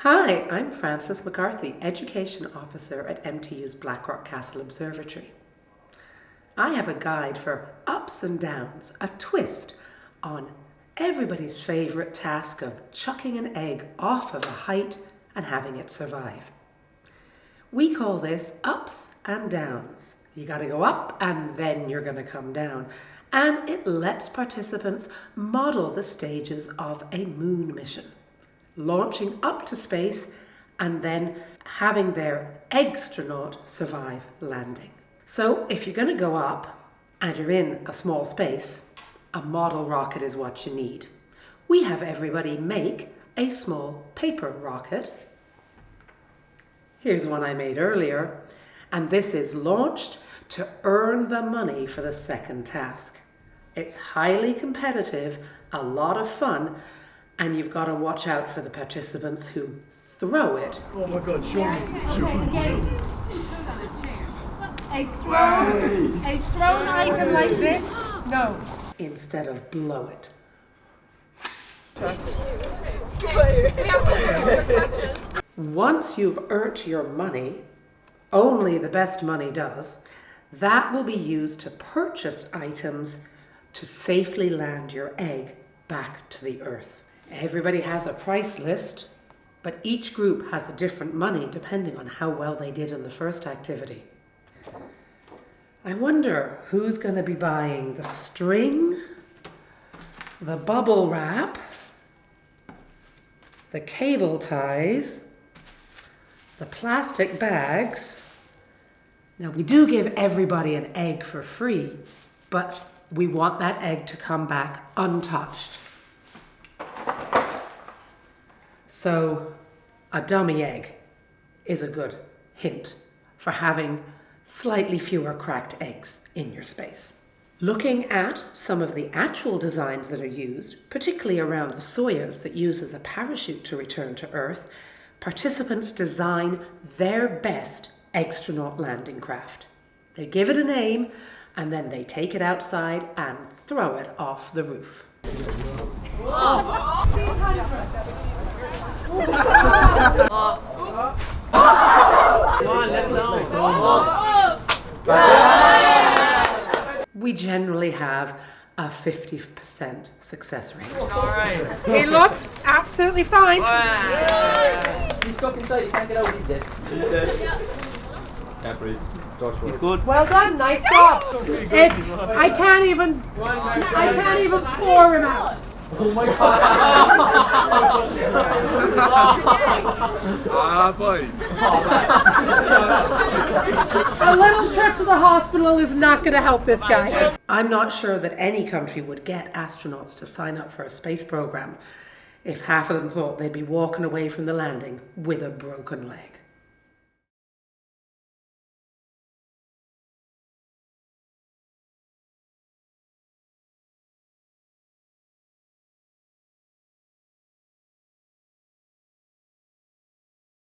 Hi, I'm Frances McCarthy, Education Officer at MTU's Blackrock Castle Observatory. I have a guide for ups and downs, a twist on everybody's favourite task of chucking an egg off of a height and having it survive. We call this ups and downs. You got to go up and then you're going to come down. And it lets participants model the stages of a moon mission, launching up to space and then having their Eggstronauts survive landing. So if you're going to go up and you're in a small space, a model rocket is what you need. We have everybody make a small paper rocket. Here's one I made earlier, and this is launched to earn the money for the second task. It's highly competitive, a lot of fun, and you've got to watch out for the participants who throw it. Oh my God, show me. A thrown item like this? No. Instead of blow it. Once you've earned your money, only the best money does, that will be used to purchase items to safely land your egg back to the earth. Everybody has a price list, but each group has a different money depending on how well they did in the first activity. I wonder who's going to be buying the string, the bubble wrap, the cable ties, the plastic bags. Now we do give everybody an egg for free, but we want that egg to come back untouched. So a dummy egg is a good hint for having slightly fewer cracked eggs in your space. Looking at some of the actual designs that are used, particularly around the Soyuz that uses a parachute to return to Earth, participants design their best Eggstonaut landing craft. They give it a name and then they take it outside and throw it off the roof. We generally have a 50% success rate. Alright. He looks absolutely fine. He's stuck inside, he can't get out, he's dead. Can't breathe. He's good. Well done, nice job. I can't even pour him out. Oh my God. Boys. A little trip to the hospital is not going to help this guy. I'm not sure that any country would get astronauts to sign up for a space program if half of them thought they'd be walking away from the landing with a broken leg.